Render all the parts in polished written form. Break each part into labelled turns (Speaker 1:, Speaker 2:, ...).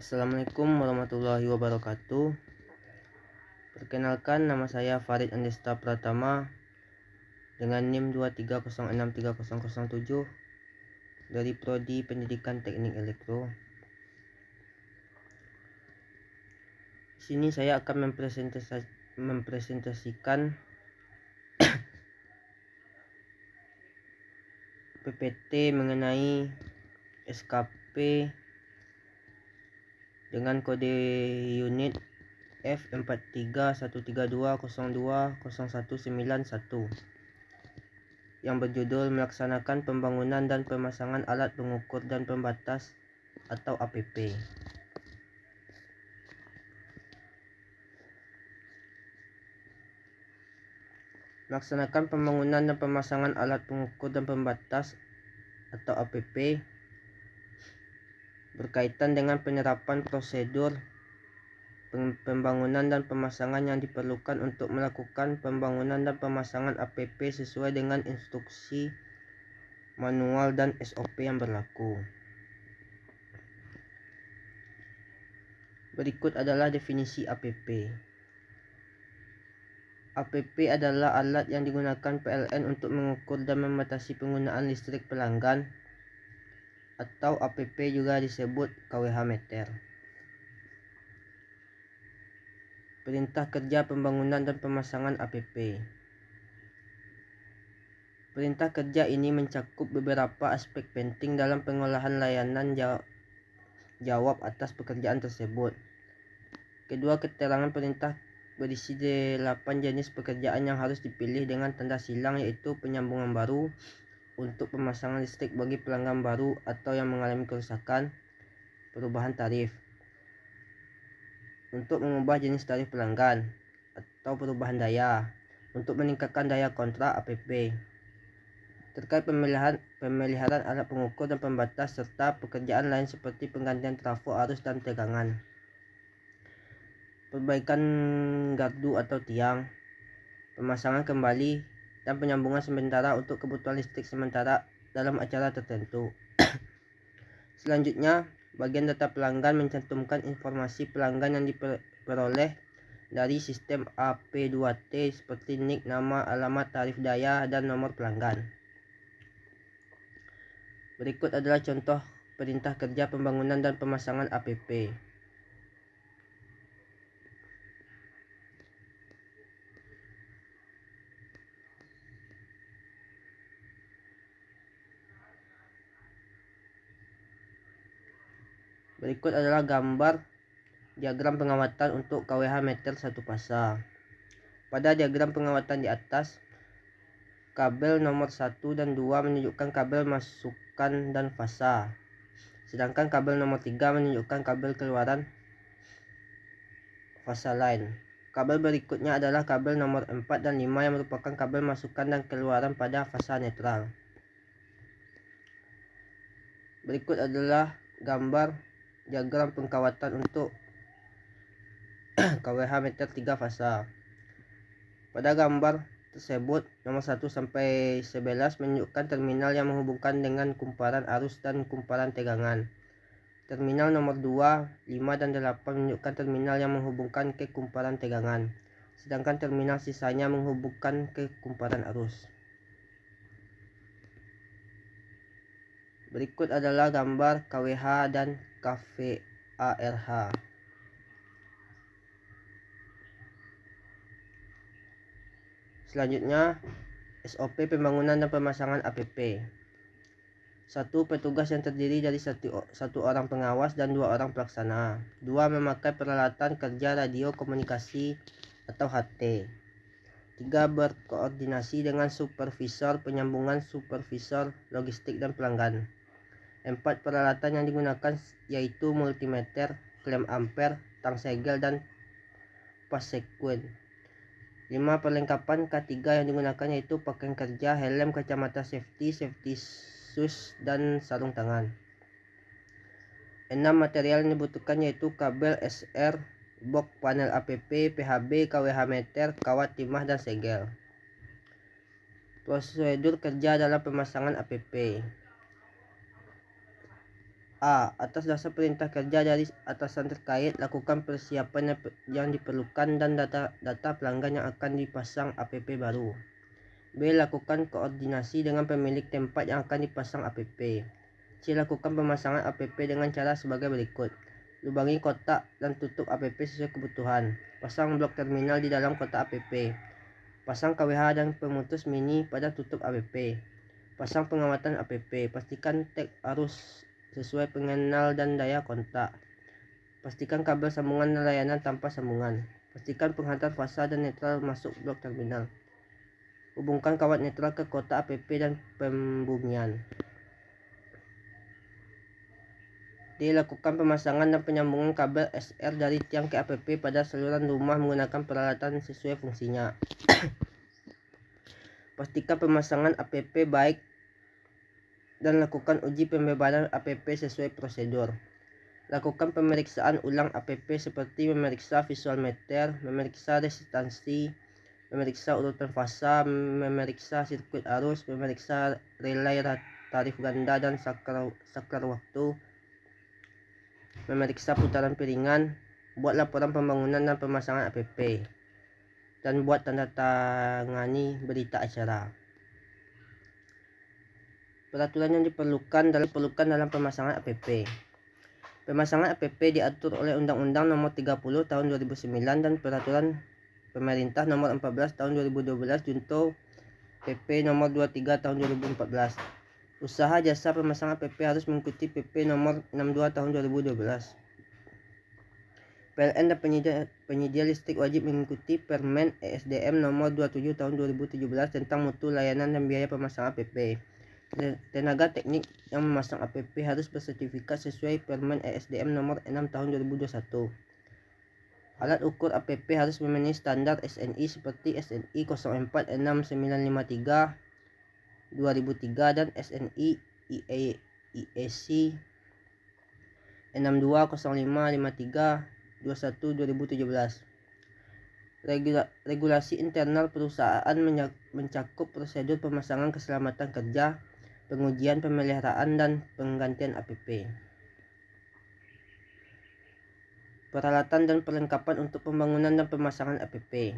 Speaker 1: Assalamualaikum warahmatullahi wabarakatuh. Perkenalkan, nama saya Farid Andesta Pratama dengan NIM 230630007 dari Prodi Pendidikan Teknik Elektro. Di sini saya akan mempresentasikan PPT mengenai SKP dengan kode unit F43132020191 yang berjudul melaksanakan pembangunan dan pemasangan alat pengukur dan pembatas atau APP. Melaksanakan pembangunan dan pemasangan alat pengukur dan pembatas atau APP berkaitan dengan penerapan prosedur pembangunan dan pemasangan yang diperlukan untuk melakukan pembangunan dan pemasangan APP sesuai dengan instruksi, manual, dan SOP yang berlaku. Berikut adalah definisi APP. APP adalah alat yang digunakan PLN untuk mengukur dan membatasi penggunaan listrik pelanggan, atau APP juga disebut kWh meter. Perintah kerja pembangunan dan pemasangan APP. Perintah kerja ini mencakup beberapa aspek penting dalam pengolahan layanan jawab atas pekerjaan tersebut. Kedua keterangan perintah berisi 8 jenis pekerjaan yang harus dipilih dengan tanda silang, yaitu penyambungan baru, untuk pemasangan listrik bagi pelanggan baru atau yang mengalami kerusakan, perubahan tarif, untuk mengubah jenis tarif pelanggan atau perubahan daya, untuk meningkatkan daya kontrak APP, terkait pemeliharaan alat pengukur dan pembatas, serta pekerjaan lain seperti penggantian trafo arus dan tegangan, perbaikan gardu atau tiang, pemasangan kembali, dan penyambungan sementara untuk kebutuhan listrik sementara dalam acara tertentu. Selanjutnya, bagian data pelanggan mencantumkan informasi pelanggan yang diperoleh dari sistem AP2T seperti NIK, nama, alamat, tarif daya, dan nomor pelanggan. Berikut adalah contoh perintah kerja pembangunan dan pemasangan APP. Berikut adalah gambar diagram pengawatan untuk kWh meter satu fasa. Pada diagram pengawatan di atas, kabel nomor 1 dan 2 menunjukkan kabel masukan dan fasa, sedangkan kabel nomor 3 menunjukkan kabel keluaran fasa line. Kabel berikutnya adalah kabel nomor 4 dan 5 yang merupakan kabel masukan dan keluaran pada fasa netral. Berikut adalah gambar diagram pengkawatan untuk kWh meter 3 fasa. Pada gambar tersebut, nomor 1 sampai 11 menunjukkan terminal yang menghubungkan dengan kumparan arus dan kumparan tegangan. Terminal nomor 2, 5, dan 8 menunjukkan terminal yang menghubungkan ke kumparan tegangan, sedangkan terminal sisanya menghubungkan ke kumparan arus. Berikut adalah gambar kWh dan kVARH. Selanjutnya, SOP pembangunan dan pemasangan APP. 1. Petugas yang terdiri dari satu orang pengawas dan 2 orang pelaksana. 2. Memakai peralatan kerja radio komunikasi atau HT. 3. Berkoordinasi dengan supervisor penyambungan, supervisor logistik, dan pelanggan. 4. Peralatan yang digunakan yaitu multimeter, klem ampere, tang segel, dan pas sekuen. 5. Perlengkapan K3 yang digunakan yaitu pakaian kerja, helm, kacamata safety shoes, dan sarung tangan. 6. Material yang dibutuhkan yaitu kabel SR, box, panel APP, PHB, kWh meter, kawat timah, dan segel. Prosedur kerja dalam pemasangan APP. A. Atas dasar perintah kerja dari atasan terkait, lakukan persiapan yang diperlukan dan data pelanggan yang akan dipasang app baru. B. Lakukan koordinasi dengan pemilik tempat yang akan dipasang app. C. Lakukan pemasangan app dengan cara sebagai berikut. Lubangi kotak dan tutup app sesuai kebutuhan. Pasang blok terminal di dalam kotak app. Pasang KWH dan pemutus mini pada tutup app. Pasang pengamatan app. Pastikan tag arus sesuai pengenal dan daya kontak. Pastikan kabel sambungan layanan tanpa sambungan. Pastikan penghantar fasa dan netral masuk blok terminal. Hubungkan kawat netral ke kotak app dan pembumian. D. Lakukan pemasangan dan penyambungan kabel SR dari tiang ke app pada saluran rumah menggunakan peralatan sesuai fungsinya. Pastikan pemasangan app baik dan lakukan uji pembebanan app sesuai prosedur. Lakukan pemeriksaan ulang app seperti memeriksa visual meter, memeriksa resistansi, memeriksa urutan fasa, memeriksa sirkuit arus, memeriksa relay tarif ganda dan saklar waktu, memeriksa putaran piringan, buat laporan pembangunan dan pemasangan app, dan buat tanda tangani berita acara. Peraturan yang diperlukan dalam pemasangan app. Pemasangan app diatur oleh Undang-Undang Nomor 30 Tahun 2009 dan Peraturan Pemerintah Nomor 14 Tahun 2012 junto PP Nomor 23 Tahun 2014. Usaha jasa pemasangan app harus mengikuti PP Nomor 62 Tahun 2012. PLN dan penyedia listrik wajib mengikuti Permen ESDM Nomor 27 Tahun 2017 tentang mutu layanan dan biaya pemasangan app. Tenaga teknik yang memasang app harus bersertifikat sesuai Permen ESDM Nomor 6 Tahun 2021. Alat ukur app harus memenuhi standar SNI seperti SNI 046953 2003 dan SNI IEC 620553 2017. Regulasi internal perusahaan mencakup prosedur pemasangan keselamatan kerja, pengujian, pemeliharaan, dan penggantian app. Peralatan dan perlengkapan untuk pembangunan dan pemasangan app. 1.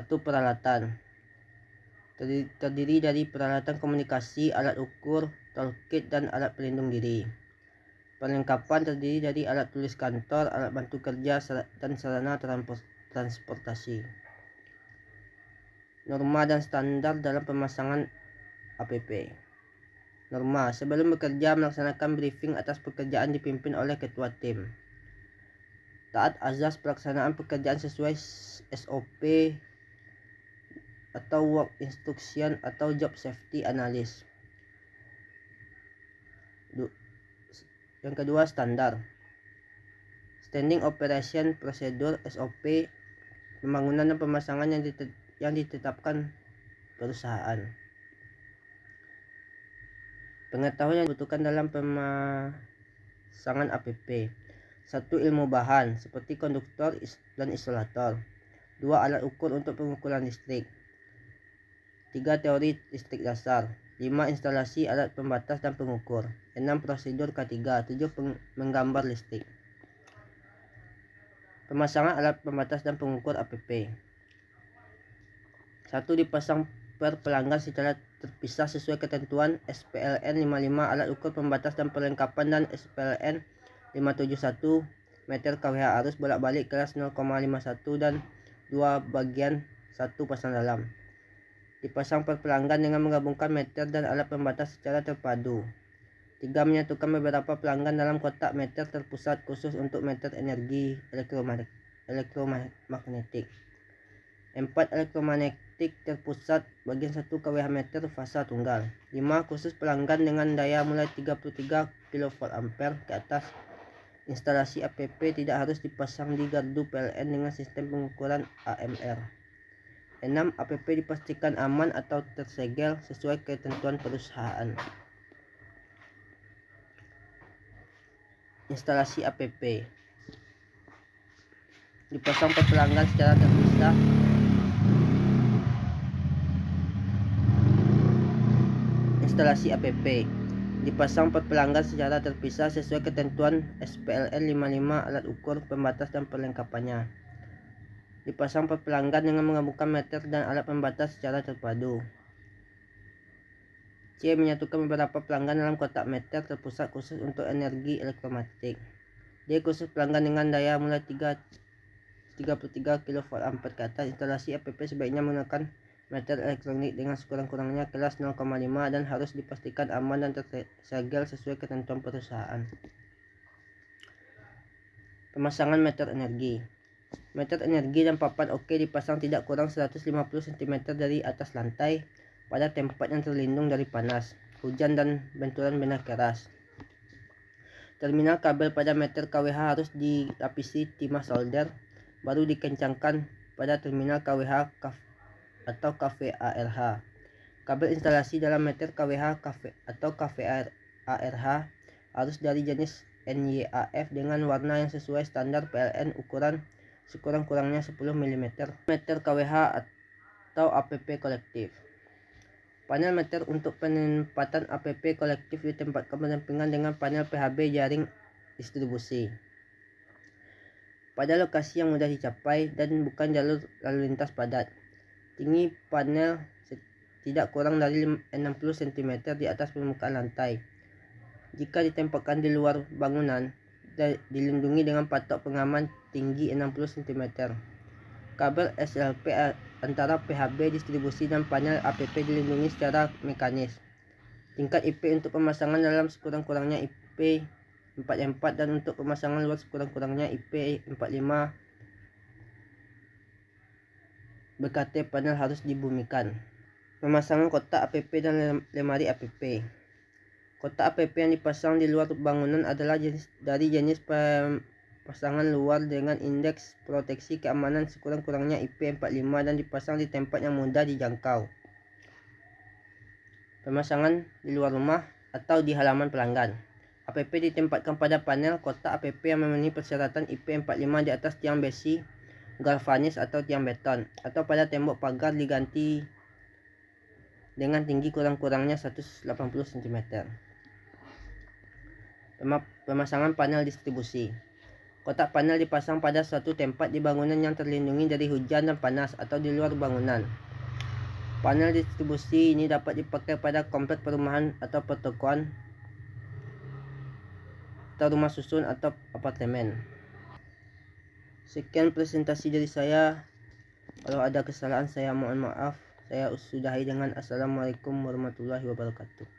Speaker 1: Peralatan terdiri dari peralatan komunikasi, alat ukur, toolkit, dan alat pelindung diri. Perlengkapan terdiri dari alat tulis kantor, alat bantu kerja, dan sarana transportasi. Norma dan standar dalam pemasangan app. Norma: sebelum bekerja, melaksanakan briefing atas pekerjaan dipimpin oleh ketua tim. Taat azas pelaksanaan pekerjaan sesuai SOP atau work instruction atau job safety analysis. Yang kedua, standar. Standing Operation Procedure SOP, pembangunan dan pemasangan yang ditetapkan perusahaan. Pengetahuan yang dibutuhkan dalam pemasangan app. 1. Ilmu bahan seperti konduktor dan isolator. 2. Alat ukur untuk pengukuran listrik. 3. Teori listrik dasar. 5. Instalasi alat pembatas dan pengukur. 6. Prosedur K3. 7. Menggambar listrik. Pemasangan alat pembatas dan pengukur app. 1. Dipasang per pelanggan secara terpisah sesuai ketentuan SPLN 55 alat ukur pembatas dan perlengkapan dan SPLN 571 meter KWH arus bolak-balik kelas 0,51 dan 2 bagian 1 pasang dalam. Dipasang per pelanggan dengan menggabungkan meter dan alat pembatas secara terpadu. 3. Menyatukan beberapa pelanggan dalam kotak meter terpusat khusus untuk meter energi elektromagnetik. 4. Elektromagnetik terpusat bagian 1 kWh meter fasa tunggal. 5. Khusus pelanggan dengan daya mulai 33 kVA ke atas. Instalasi app tidak harus dipasang di gardu PLN dengan sistem pengukuran AMR. 6. App dipastikan aman atau tersegel sesuai ketentuan perusahaan. Instalasi app dipasang per pelanggan secara terpisah. Instalasi app Dipasang per pelanggan secara terpisah sesuai ketentuan SPLN 55 alat ukur, pembatas, dan perlengkapannya. Dipasang per pelanggan dengan menggabungkan meter dan alat pembatas secara terpadu. C. Menyatukan beberapa pelanggan dalam kotak meter terpusat khusus untuk energi elektromagnetik. D. Khusus pelanggan dengan daya mulai 33 kVA ke atas. Instalasi APP sebaiknya menggunakan meter elektronik dengan sekurang-kurangnya kelas 0,5 dan harus dipastikan aman dan tersegel sesuai ketentuan perusahaan. Pemasangan meter energi. Meter energi dan papan OK dipasang tidak kurang 150 cm dari atas lantai pada tempat yang terlindung dari panas, hujan, dan benturan benda keras. Terminal kabel pada meter kWh harus dilapisi timah solder, baru dikencangkan pada terminal kWh atau kVARH. Kabel instalasi dalam meter kWh atau kVARH harus dari jenis NYAF dengan warna yang sesuai standar PLN, ukuran sekurang-kurangnya 10 mm. Meter kWh atau APP kolektif. Panel meter untuk penempatan APP kolektif ditempatkan berdampingan dengan panel PHB jaring distribusi pada lokasi yang mudah dicapai dan bukan jalur lalu lintas padat. Tinggi panel tidak kurang dari 60 cm di atas permukaan lantai. Jika ditempatkan di luar bangunan, dilindungi dengan patok pengaman tinggi 60 cm. Kabel SLP antara PHB distribusi dan panel APP dilindungi secara mekanis. Tingkat IP untuk pemasangan dalam sekurang-kurangnya IP 44 dan untuk pemasangan luar sekurang-kurangnya IP 45. BKT panel harus dibumikan. Pemasangan kotak APP dan lemari APP. Kotak APP yang dipasang di luar bangunan adalah dari jenis pasangan luar dengan indeks proteksi keamanan sekurang-kurangnya IP 45 dan dipasang di tempat yang mudah dijangkau. Pemasangan di luar rumah atau di halaman pelanggan. APP ditempatkan pada panel kotak APP yang memenuhi persyaratan IP 45 di atas tiang besi galvanis atau tiang beton, atau pada tembok pagar diganti dengan tinggi kurang-kurangnya 180 cm. Pemasangan panel distribusi. Kotak panel dipasang pada suatu tempat di bangunan yang terlindungi dari hujan dan panas atau di luar bangunan. Panel distribusi ini dapat dipakai pada komplek perumahan atau pertokoan atau rumah susun atau apartemen. Sekian presentasi dari saya. Kalau ada kesalahan saya mohon maaf. Saya sudahi dengan Assalamualaikum warahmatullahi wabarakatuh.